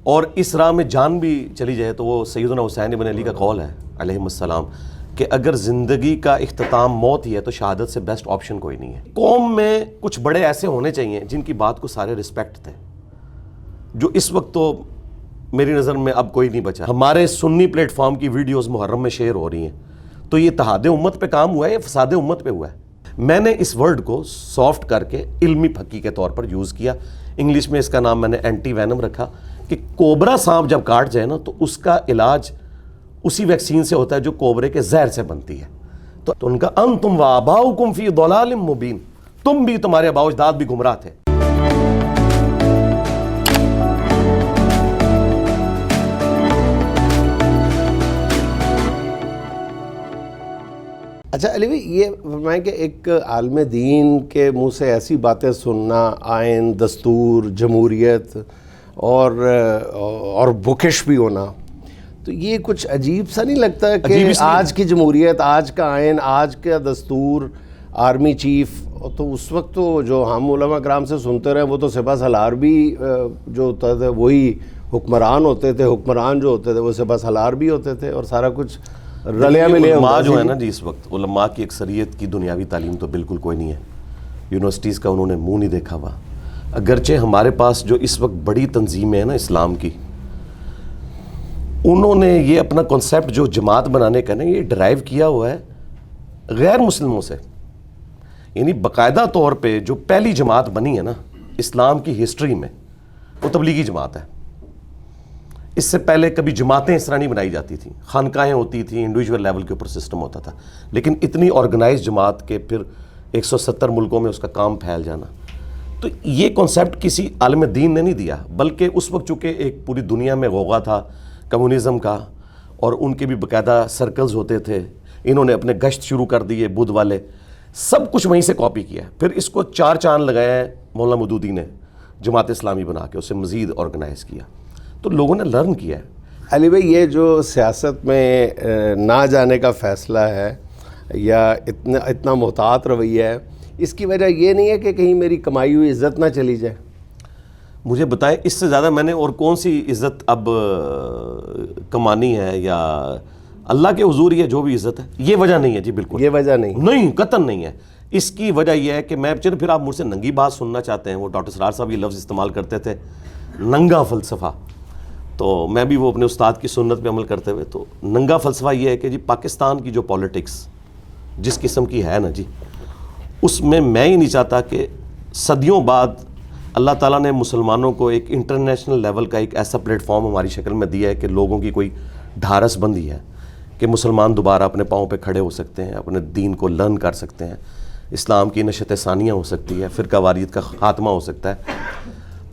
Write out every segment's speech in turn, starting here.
اور اس راہ میں جان بھی چلی جائے تو وہ سیدنا حسین بن علی کا قول ہے علیہم السلام کہ اگر زندگی کا اختتام موت ہی ہے تو شہادت سے بیسٹ آپشن کوئی نہیں ہے. قوم میں کچھ بڑے ایسے ہونے چاہیے جن کی بات کو سارے رسپیکٹ تھے, جو اس وقت تو میری نظر میں اب کوئی نہیں بچا. ہمارے سنی پلیٹ فارم کی ویڈیوز محرم میں شیئر ہو رہی ہیں, تو یہ اتحاد امت پہ کام ہوا ہے یا فساد امت پہ ہوا ہے؟ میں نے اس ورڈ کو سافٹ کر کے علمی پھکی کے طور پر یوز کیا. انگلش میں اس کا نام میں نے اینٹی وینم رکھا کہ کوبرا سانپ جب کاٹ جائے نا تو اس کا علاج اسی ویکسین سے ہوتا ہے جو کوبرے کے زہر سے بنتی ہے. تو ان کا انتم وآباؤکم فی ضلال مبین, تم بھی تمہارے آباء و اجداد بھی گمراہ تھے. اچھا علی بھائی, یہ فرمائیں کہ ایک عالم دین کے منہ سے ایسی باتیں سننا, آئین, دستور, جمہوریت اور بکش بھی ہونا, تو یہ کچھ عجیب سا نہیں لگتا کہ آج کی جمہوریت, آج کا آئین, آج کا دستور, آرمی چیف, تو اس وقت تو جو ہم علماء کرام سے سنتے رہے وہ تو سپہ سالار بھی جو ہوتا تھا وہی حکمران ہوتے تھے, حکمران جو ہوتے تھے وہ سپہ سالار بھی ہوتے تھے, اور سارا کچھ رلیا ملیا. علماء جو ہے نا جی, اس وقت علماء کی اکثریت کی دنیاوی تعلیم تو بالکل کوئی نہیں ہے. یونیورسٹیز کا انہوں نے منہ نہیں دیکھا ہوا. اگرچہ ہمارے پاس جو اس وقت بڑی تنظیمیں ہیں نا اسلام کی, انہوں نے یہ اپنا کنسیپٹ جو جماعت بنانے کا نا یہ ڈرائیو کیا ہوا ہے غیر مسلموں سے. یعنی باقاعدہ طور پہ جو پہلی جماعت بنی ہے نا اسلام کی ہسٹری میں وہ تبلیغی جماعت ہے. اس سے پہلے کبھی جماعتیں اس طرح نہیں بنائی جاتی تھیں, خانقاہیں ہوتی تھیں, انڈیویجول لیول کے اوپر سسٹم ہوتا تھا. لیکن اتنی آرگنائز جماعت کے پھر 170 ملکوں میں اس کا کام پھیل جانا, تو یہ کنسیپٹ کسی عالم دین نے نہیں دیا, بلکہ اس وقت چونکہ ایک پوری دنیا میں غوغا تھا کمیونزم کا, اور ان کے بھی باقاعدہ سرکلز ہوتے تھے, انہوں نے اپنے گشت شروع کر دیے بدھ والے, سب کچھ وہیں سے کاپی کیا. پھر اس کو 4 چاند لگایا ہے مولانا مودودی نے جماعت اسلامی بنا کے, اسے مزید آرگنائز کیا, تو لوگوں نے لرن کیا ہے. علی بھائی, یہ جو سیاست میں نہ جانے کا فیصلہ ہے یا اتنا محتاط رویہ ہے, اس کی وجہ یہ نہیں ہے کہ کہیں میری کمائی ہوئی عزت نہ چلی جائے؟ مجھے بتائیں اس سے زیادہ میں نے اور کون سی عزت اب کمانی ہے, یا اللہ کے حضور یہ جو بھی عزت ہے, یہ وجہ نہیں ہے جی. بالکل یہ وجہ نہیں قطعاً نہیں ہے. اس کی وجہ یہ ہے کہ میں چلو پھر آپ مجھ سے ننگی بات سننا چاہتے ہیں, وہ ڈاکٹر سرار صاحب یہ لفظ استعمال کرتے تھے ننگا فلسفہ, تو میں بھی وہ اپنے استاد کی سنت پہ عمل کرتے ہوئے, تو ننگا فلسفہ یہ ہے کہ جی پاکستان کی جو پولیٹکس جس قسم کی ہے نا جی, اس میں ہی نہیں چاہتا کہ صدیوں بعد اللہ تعالیٰ نے مسلمانوں کو ایک انٹرنیشنل لیول کا ایک ایسا پلیٹ فارم ہماری شکل میں دیا ہے کہ لوگوں کی کوئی ڈھارس بندی ہے کہ مسلمان دوبارہ اپنے پاؤں پہ کھڑے ہو سکتے ہیں, اپنے دین کو لرن کر سکتے ہیں, اسلام کی نشت ثانیہ ہو سکتی ہے, فرقہ واریت کا خاتمہ ہو سکتا ہے.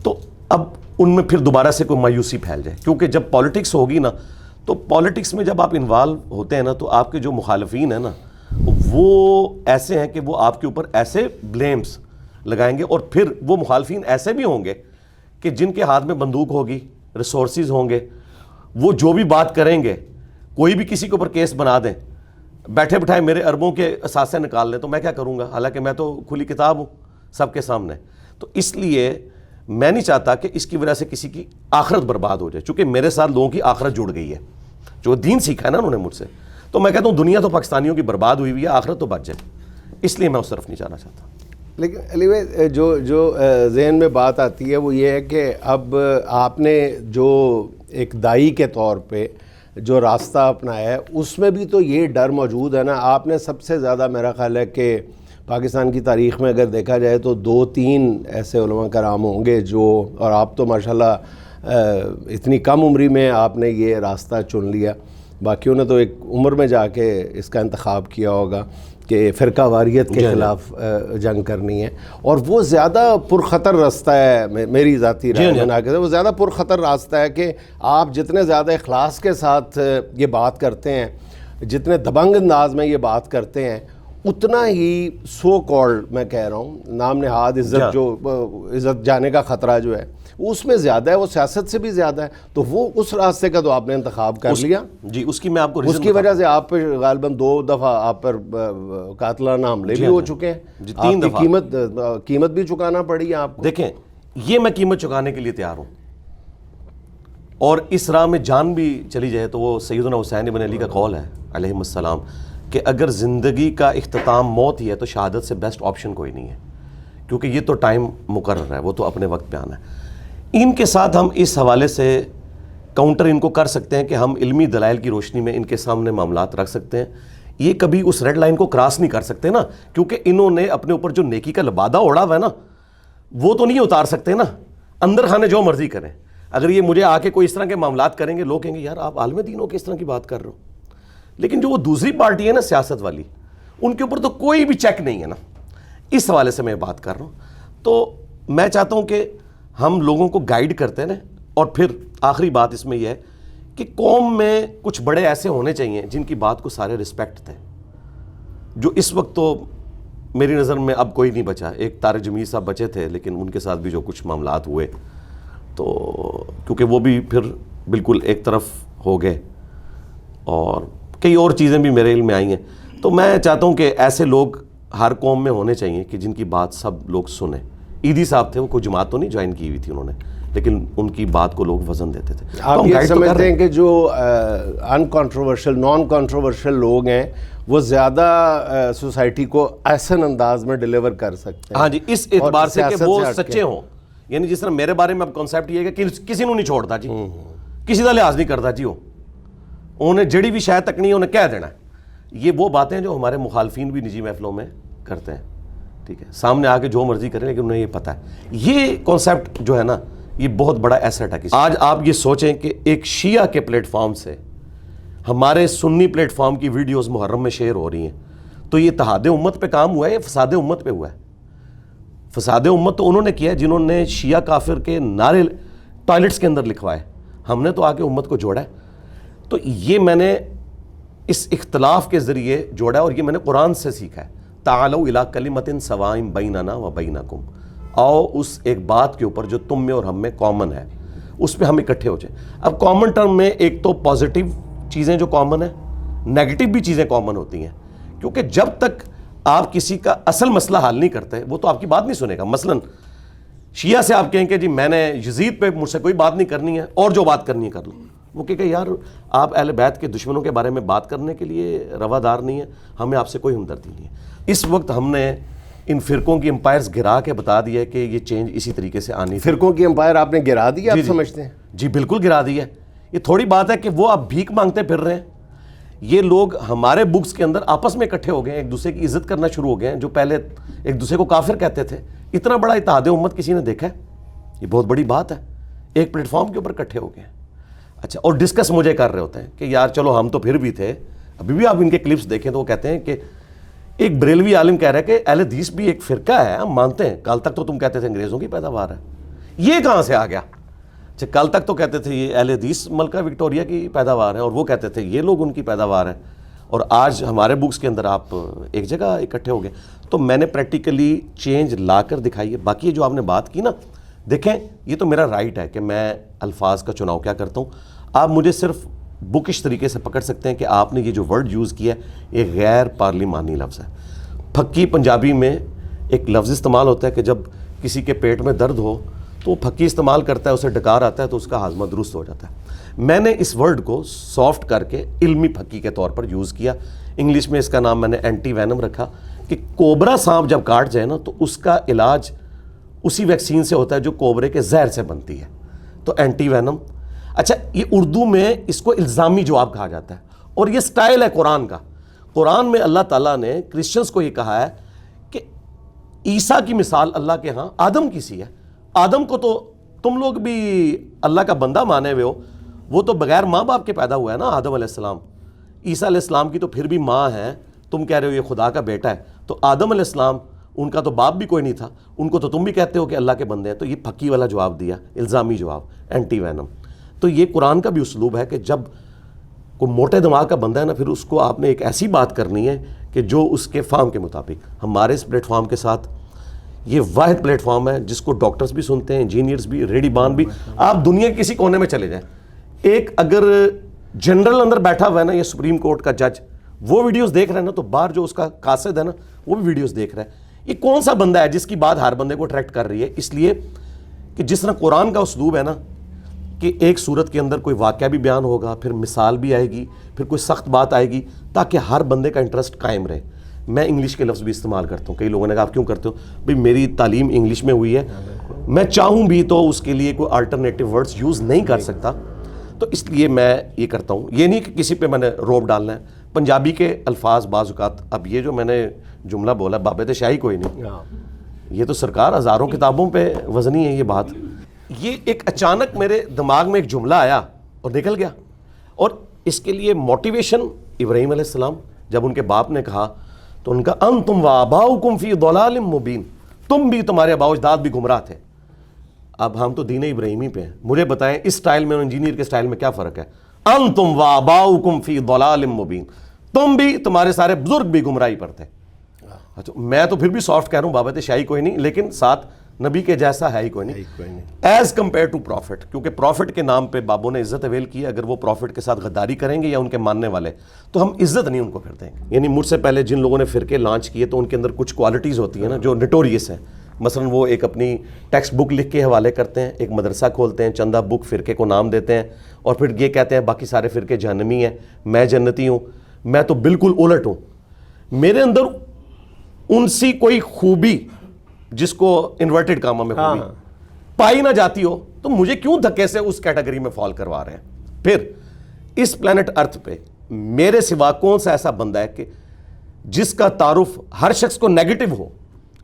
تو اب ان میں پھر دوبارہ سے کوئی مایوسی پھیل جائے, کیونکہ جب پالیٹکس ہوگی نا, تو پالیٹکس میں جب آپ انوالو ہوتے ہیں نا, تو آپ کے جو مخالفین ہیں نا وہ ایسے ہیں کہ وہ آپ کے اوپر ایسے بلیمز لگائیں گے, اور پھر وہ مخالفین ایسے بھی ہوں گے کہ جن کے ہاتھ میں بندوق ہوگی, ریسورسز ہوں گے, وہ جو بھی بات کریں گے, کوئی بھی کسی کے اوپر کیس بنا دیں, بیٹھے بٹھائے میرے اربوں کے اثاثے نکال لیں, تو میں کیا کروں گا, حالانکہ میں تو کھلی کتاب ہوں سب کے سامنے. تو اس لیے میں نہیں چاہتا کہ اس کی وجہ سے کسی کی آخرت برباد ہو جائے, چونکہ میرے ساتھ لوگوں کی آخرت جڑ گئی ہے, جو دین سیکھا ہے نا انہوں نے مجھ سے. تو میں کہتا ہوں دنیا تو پاکستانیوں کی برباد ہوئی ہوئی ہے, آخرت تو بچ جائے, اس لیے میں اس طرف نہیں جانا چاہتا. لیکن علی بھائی, جو ذہن میں بات آتی ہے وہ یہ ہے کہ اب آپ نے جو ایک داعی کے طور پہ جو راستہ اپنایا ہے, اس میں بھی تو یہ ڈر موجود ہے نا. آپ نے سب سے زیادہ, میرا خیال ہے کہ پاکستان کی تاریخ میں اگر دیکھا جائے تو 2-3 ایسے علماء کرام ہوں گے جو, اور آپ تو ماشاءاللہ اتنی کم عمری میں آپ نے یہ راستہ چن لیا, باقیوں نے تو ایک عمر میں جا کے اس کا انتخاب کیا ہوگا کہ فرقہ واریت کے خلاف جنگ کرنی ہے, اور وہ زیادہ پرخطر راستہ ہے. میری ذاتی رائے بنا کے وہ زیادہ پرخطر راستہ ہے کہ آپ جتنے زیادہ اخلاص کے ساتھ یہ بات کرتے ہیں, جتنے دبنگ انداز میں یہ بات کرتے ہیں, اتنا ہی سو کالڈ, میں کہہ رہا ہوں نام نہاد عزت, جو عزت جانے کا خطرہ جو ہے اس میں زیادہ ہے, وہ سیاست سے بھی زیادہ ہے. تو وہ اس راستے کا تو آپ نے انتخاب کر لیا جی. اس کی میں آپ کو اس کی وجہ سے آپ پہ غالباً 2 دفعہ آپ پر قاتلانہ حملے بھی ہو چکے ہیں, 3 دفعہ قیمت بھی چکانا پڑی ہے آپ کو. دیکھیں, یہ میں قیمت چکانے کے لیے تیار ہوں, اور اس راہ میں جان بھی چلی جائے تو وہ سیدنا حسین ابن علی کا قول ہے علیہ السلام کہ اگر زندگی کا اختتام موت ہی ہے تو شہادت سے بیسٹ آپشن کوئی نہیں ہے، کیونکہ یہ تو ٹائم مقرر ہے، وہ تو اپنے وقت پہ آنا ہے۔ ان کے ساتھ ہم اس حوالے سے کاؤنٹر ان کو کر سکتے ہیں کہ ہم علمی دلائل کی روشنی میں ان کے سامنے معاملات رکھ سکتے ہیں۔ یہ کبھی اس ریڈ لائن کو کراس نہیں کر سکتے نا، کیونکہ انہوں نے اپنے اوپر جو نیکی کا لبادہ اوڑھا ہوا ہے نا وہ تو نہیں اتار سکتے نا، اندر خانے جو مرضی کریں۔ اگر یہ مجھے آ کے کوئی اس طرح کے معاملات کریں گے، لوگ کہیں گے یار آپ عالم دین ہو کے اس طرح کی بات کر رہے ہو، لیکن جو وہ دوسری پارٹی ہے نا سیاست والی، ان کے اوپر تو کوئی بھی چیک نہیں ہے نا، اس حوالے سے میں بات کر رہا ہوں۔ تو میں چاہتا ہوں کہ ہم لوگوں کو گائیڈ کرتے رہیں، اور پھر آخری بات اس میں یہ ہے کہ قوم میں کچھ بڑے ایسے ہونے چاہیے جن کی بات کو سارے رسپیکٹ تھے، جو اس وقت تو میری نظر میں اب کوئی نہیں بچا۔ ایک طارق جمیل صاحب بچے تھے، لیکن ان کے ساتھ بھی جو کچھ معاملات ہوئے تو کیونکہ وہ بھی پھر بالکل ایک طرف ہو گئے، اور کئی اور چیزیں بھی میرے علم میں آئی ہیں۔ تو میں چاہتا ہوں کہ ایسے لوگ ہر قوم میں ہونے چاہیے کہ جن کی بات سب لوگ سنیں۔ عیدی صاحب تھے، وہ کوئی جماعت تو نہیں جوائن کی ہوئی تھی انہوں نے، لیکن ان کی بات کو لوگ وزن دیتے تھے۔ آپ یہ سمجھتے ہیں کہ جو ان کنٹروورشل نان کنٹروورشل لوگ ہیں وہ زیادہ سوسائٹی کو احسن انداز میں ڈیلیور کر سکتے ہیں؟ ہاں جی، اس اعتبار سے کہ وہ سچے ہوں، یعنی جس طرح میرے بارے میں اب کانسیپٹ یہ ہے کہ کسی نے نہیں چھوڑتا جی، کسی کا لحاظ نہیں کرتا جی، انہیں جڑی بھی شاید تک نہیں انہیں کہہ دینا ہے۔ یہ وہ باتیں جو ہمارے مخالفین بھی نجی محفلوں میں کرتے ہیں، ٹھیک ہے، سامنے آ کے جو مرضی کریں، لیکن انہیں یہ پتہ ہے یہ کانسیپٹ جو ہے نا یہ بہت بڑا ایسٹ ہے۔ آج آپ یہ سوچیں کہ ایک شیعہ کے پلیٹ فارم سے ہمارے سنی پلیٹ فارم کی ویڈیوز محرم میں شیئر ہو رہی ہیں، تو یہ اتحاد امت پہ کام ہوا ہے یا فساد امت پہ ہوا ہے؟ فساد امت تو انہوں نے کیا ہے جنہوں نے شیعہ کافر کے نعرے ٹوائلٹس کے اندر لکھوائے، ہم نے تو آ کے امت کو جوڑا ہے۔ تو یہ میں نے اس اختلاف کے ذریعے جوڑا ہے، اور یہ میں نے قرآن سے سیکھا ہے۔ تعالوا الی کلمۃ سواء بیننا و بینکم، آؤ اس ایک بات کے اوپر جو تم میں اور ہم میں کامن ہے، اس پہ ہم اکٹھے ہو جائیں۔ اب کامن ٹرم میں ایک تو پازیٹیو چیزیں جو کامن ہیں، نیگیٹو بھی چیزیں کامن ہوتی ہیں، کیونکہ جب تک آپ کسی کا اصل مسئلہ حل نہیں کرتے وہ تو آپ کی بات نہیں سنے گا۔ مثلا شیعہ سے آپ کہیں کہ جی میں نے یزید پہ مجھ سے کوئی بات نہیں کرنی ہے، اور جو بات کرنی ہے کر لوں، وہ کہ یار آپ اہل بیت کے دشمنوں کے بارے میں بات کرنے کے لیے روادار نہیں ہے، ہمیں آپ سے کوئی ہمدردی نہیں ہے۔ اس وقت ہم نے ان فرقوں کی امپائرز گرا کے بتا دیا ہے کہ یہ چینج اسی طریقے سے آنی تھی۔ فرقوں کی امپائر آپ نے گرا دی، آپ سمجھتے ہیں؟ جی بالکل گرا دی ہے۔ یہ تھوڑی بات ہے کہ وہ اب بھیک مانگتے پھر رہے ہیں۔ یہ لوگ ہمارے بکس کے اندر آپس میں اکٹھے ہو گئے ہیں، ایک دوسرے کی عزت کرنا شروع ہو گئے ہیں، جو پہلے ایک دوسرے کو کافر کہتے تھے۔ اتنا بڑا اتحاد امت کسی نے دیکھا ہے؟ یہ بہت بڑی بات ہے، ایک پلیٹ فارم کے اوپر اکٹھے ہو گئے ہیں۔ اچھا، اور ڈسکس مجھے کر رہے ہوتے ہیں کہ یار چلو ہم تو پھر بھی تھے، ابھی بھی آپ ان کے کلپس دیکھیں تو وہ کہتے ہیں کہ ایک بریلوی عالم کہہ رہا ہے کہ اہل حدیث بھی ایک فرقہ ہے، ہم مانتے ہیں، کل تک تو تم کہتے تھے انگریزوں کی پیداوار ہے، یہ کہاں سے آ گیا؟ اچھا، کل تک تو کہتے تھے یہ اہل حدیث ملکہ وکٹوریہ کی پیداوار ہے، اور وہ کہتے تھے یہ لوگ ان کی پیداوار ہے، اور آج ہمارے بکس کے اندر آپ ایک جگہ اکٹھے ہو گئے۔ تو میں نے پریکٹیکلی چینج لا کر دکھائی ہے۔ باقی یہ جو آپ نے بات کی نا، دیکھیں یہ تو میرا رائٹ ہے کہ میں الفاظ کا چناؤ کیا کرتا ہوں۔ آپ مجھے صرف بکش طریقے سے پکڑ سکتے ہیں کہ آپ نے یہ جو ورڈ یوز کیا ہے یہ غیر پارلیمانی لفظ ہے۔ پھکی پنجابی میں ایک لفظ استعمال ہوتا ہے کہ جب کسی کے پیٹ میں درد ہو تو وہ پھکی استعمال کرتا ہے، اسے ڈکار آتا ہے تو اس کا ہاضمہ درست ہو جاتا ہے۔ میں نے اس ورڈ کو سافٹ کر کے علمی پھکی کے طور پر یوز کیا۔ انگلش میں اس کا نام میں نے اینٹی وینم رکھا کہ کوبرا سانپ جب کاٹ جائے نا تو اس کا علاج اسی ویکسین سے ہوتا ہے جو کوبرے کے زہر سے بنتی ہے، تو اینٹی وینم۔ اچھا، یہ اردو میں اس کو الزامی جواب کہا جاتا ہے، اور یہ سٹائل ہے قرآن کا۔ قرآن میں اللہ تعالیٰ نے کرسچنز کو یہ کہا ہے کہ عیسیٰ کی مثال اللہ کے ہاں آدم کی سی ہے۔ آدم کو تو تم لوگ بھی اللہ کا بندہ مانے ہوئے ہو، وہ تو بغیر ماں باپ کے پیدا ہوا ہے نا، آدم علیہ السلام۔ عیسیٰ علیہ السلام کی تو پھر بھی ماں ہے، تم کہہ رہے ہو یہ خدا کا بیٹا ہے، تو آدم علیہ السلام ان کا تو باپ بھی کوئی نہیں تھا، ان کو تو تم بھی کہتے ہو کہ اللہ کے بندے ہیں۔ تو یہ پھکی والا جواب دیا، الزامی جواب، اینٹی وینم۔ تو یہ قرآن کا بھی اسلوب ہے کہ جب کوئی موٹے دماغ کا بندہ ہے نا، پھر اس کو آپ نے ایک ایسی بات کرنی ہے کہ جو اس کے فارم کے مطابق۔ ہمارے اس پلیٹ فارم کے ساتھ یہ واحد پلیٹ فارم ہے جس کو ڈاکٹرز بھی سنتے ہیں، انجینئرز بھی، ریڈی بان بھی۔ آپ دنیا کے کسی کونے میں چلے جائیں، ایک اگر جنرل اندر بیٹھا ہوا ہے نا، یہ سپریم کورٹ کا جج، وہ ویڈیوز دیکھ رہے ہیں نا، تو باہر جو اس کا قاصد ہے نا وہ بھی ویڈیوز دیکھ رہا ہے۔ یہ کون سا بندہ ہے جس کی بات ہر بندے کو اٹریکٹ کر رہی ہے؟ اس لیے کہ جس طرح قرآن کا اسلوب ہے نا، کہ ایک صورت کے اندر کوئی واقعہ بھی بیان ہوگا, پھر مثال بھی آئے گی, پھر کوئی سخت بات آئے گی, تاکہ ہر بندے کا انٹرسٹ قائم رہے. میں انگلش کے لفظ بھی استعمال کرتا ہوں. کئی لوگوں نے کہا آپ کیوں کرتے ہو؟ بھئی میری تعلیم انگلش میں ہوئی ہے, میں چاہوں بھی تو اس کے لیے کوئی الٹرنیٹیو ورڈز یوز نہیں کر سکتا, تو اس لیے میں یہ کرتا ہوں. یہ نہیں کہ کسی پہ میں نے روب ڈالنا ہے. پنجابی کے الفاظ بعض اوقات, اب یہ جو میں نے جملہ بولا بابت شاہی کوئی نہیں, یہ تو سرکار ہزاروں کتابوں پہ وزنی ہے یہ بات. یہ ایک اچانک میرے دماغ میں ایک جملہ آیا اور نکل گیا, اور اس کے لیے موٹیویشن ابراہیم علیہ السلام جب ان کے باپ نے کہا تو ان کا انتم وآباؤکم فی ضلال مبین, تم بھی تمہارے آباء و اجداد بھی گمراہ تھے. اب ہم تو دین ابراہیمی پہ ہیں, مجھے بتائیں اس سٹائل میں اور انجینئر کے سٹائل میں کیا فرق ہے؟ انتم وآباؤکم فی ضلال مبین, تم بھی تمہارے سارے بزرگ بھی گمراہی پر تھے. اچھا میں تو پھر بھی سافٹ کہہ رہا ہوں, بابت شاہی کوئی نہیں, لیکن ساتھ نبی کے جیسا ہے ہی کوئی نہیں ایز کمپیئر ٹو پروفٹ, کیونکہ پروفٹ کے نام پہ بابوں نے عزت اویل کی. اگر وہ پروفٹ کے ساتھ غداری کریں گے یا ان کے ماننے والے, تو ہم عزت نہیں ان کو پھر دیں گے. یعنی مجھ سے پہلے جن لوگوں نے فرقے لانچ کیے تو ان کے اندر کچھ کوالٹیز ہوتی ہیں نا جو نٹوریس ہیں. مثلا وہ ایک اپنی ٹیکسٹ بک لکھ کے حوالے کرتے ہیں, ایک مدرسہ کھولتے ہیں, چندہ بک فرقے کو نام دیتے ہیں, اور پھر یہ کہتے ہیں باقی سارے فرقے جہنمی ہیں, میں جنتی ہوں. میں تو بالکل الٹ ہوں. میرے اندر ان سی کوئی خوبی جس کو انورٹڈ کاموں میں خوبی پائی نہ جاتی ہو, تو مجھے کیوں دھکے سے اس کیٹیگری میں فال کروا رہے ہیں؟ پھر اس پلانٹ ارتھ پہ میرے سوا کون سا ایسا بندہ ہے کہ جس کا تعارف ہر شخص کو نیگیٹو ہو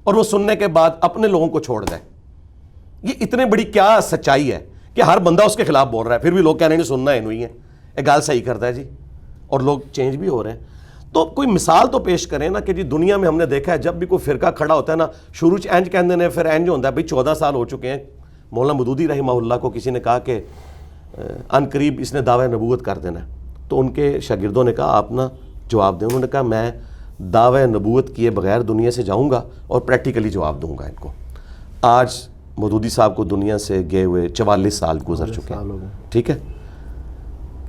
اور وہ سننے کے بعد اپنے لوگوں کو چھوڑ دے؟ یہ اتنے بڑی کیا سچائی ہے کہ ہر بندہ اس کے خلاف بول رہا ہے, پھر بھی لوگ کہہ رہے ہیں سننا ہے نہیں ہے, ایک گال صحیح کرتا ہے جی, اور لوگ چینج بھی ہو رہے ہیں. تو کوئی مثال تو پیش کریں نا کہ جی دنیا میں ہم نے دیکھا ہے جب بھی کوئی فرقہ کھڑا ہوتا ہے نا, شروع انج کہندے نے, پھر انج ہوتا ہے بھئی 14 سال ہو چکے ہیں. مولانا مودودی رحمہ اللہ کو کسی نے کہا کہ ان قریب اس نے دعوی نبوت کر دینا ہے, تو ان کے شاگردوں نے کہا آپ نا جواب دیں. انہوں نے کہا میں دعوی نبوت کیے بغیر دنیا سے جاؤں گا اور پریکٹیکلی جواب دوں گا ان کو. آج مودودی صاحب کو دنیا سے گئے ہوئے 44 سال گزر چکے ہیں, ٹھیک ہے.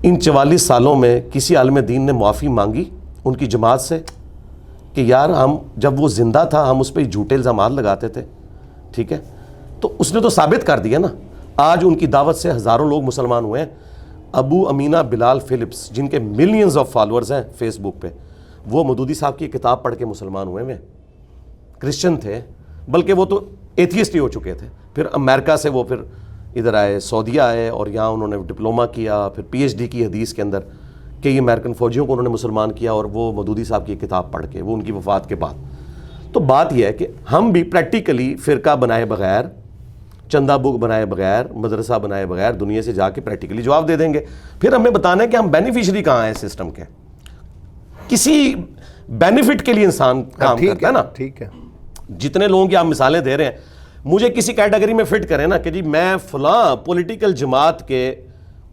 ان 44 سالوں میں کسی عالم دین نے معافی مانگی ان کی جماعت سے کہ یار ہم جب وہ زندہ تھا ہم اس پہ جھوٹے الزامات لگاتے تھے, ٹھیک ہے, تو اس نے تو ثابت کر دیا نا. آج ان کی دعوت سے ہزاروں لوگ مسلمان ہوئے ہیں. ابو امینہ بلال فلپس جن کے ملینز آف فالورز ہیں فیس بک پہ, وہ مودودی صاحب کی کتاب پڑھ کے مسلمان ہوئے ہیں. کرسچن تھے, بلکہ وہ تو ایتھیسٹ ہی ہو چکے تھے. پھر امریکہ سے وہ پھر ادھر آئے, سعودیہ آئے, اور یہاں انہوں نے ڈپلومہ کیا, پھر پی ایچ ڈی کی حدیث کے اندر. کئی امریکن فوجیوں کو انہوں نے مسلمان کیا, اور وہ مودودی صاحب کی کتاب پڑھ کے, وہ ان کی وفات کے بعد. تو بات یہ ہے کہ ہم بھی پریکٹیکلی فرقہ بنائے بغیر, چندہ بک بنائے بغیر, مدرسہ بنائے بغیر دنیا سے جا کے پریکٹیکلی جواب دے دیں گے. پھر ہمیں بتانا ہے کہ ہم بینیفیشری کہاں ہیں سسٹم کے. کسی بینیفٹ کے لیے انسان کام کرتا ہے نا. ٹھیک ہے, جتنے لوگوں کی آپ مثالیں دے رہے ہیں, مجھے کسی کیٹیگری میں فٹ کریں نا کہ جی میں فلاں پولیٹیکل جماعت کے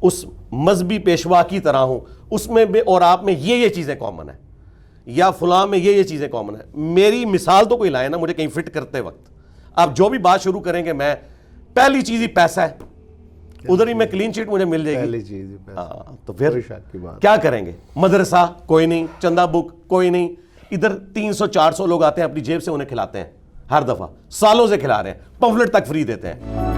اس مذہبی پیشوا کی طرح ہوں, اس میں اور آپ میں یہ چیزیں کامن ہیں, یا فلاں میں یہ چیزیں کامن ہیں. میری مثال تو کوئی لائے نا مجھے کہیں فٹ کرتے وقت. آپ جو بھی بات شروع کریں گے, میں پہلی چیز ہی پیسہ ہے, ادھر ہی میں کلین چیٹ مجھے مل جائے گی. تو پھر کیا کریں گے؟ مدرسہ کوئی نہیں, چندہ بک کوئی نہیں, ادھر 300-400 لوگ آتے ہیں اپنی جیب سے انہیں کھلاتے ہیں, ہر دفعہ سالوں سے کھلا رہے ہیں, پمفلٹ تک فری دیتے ہیں.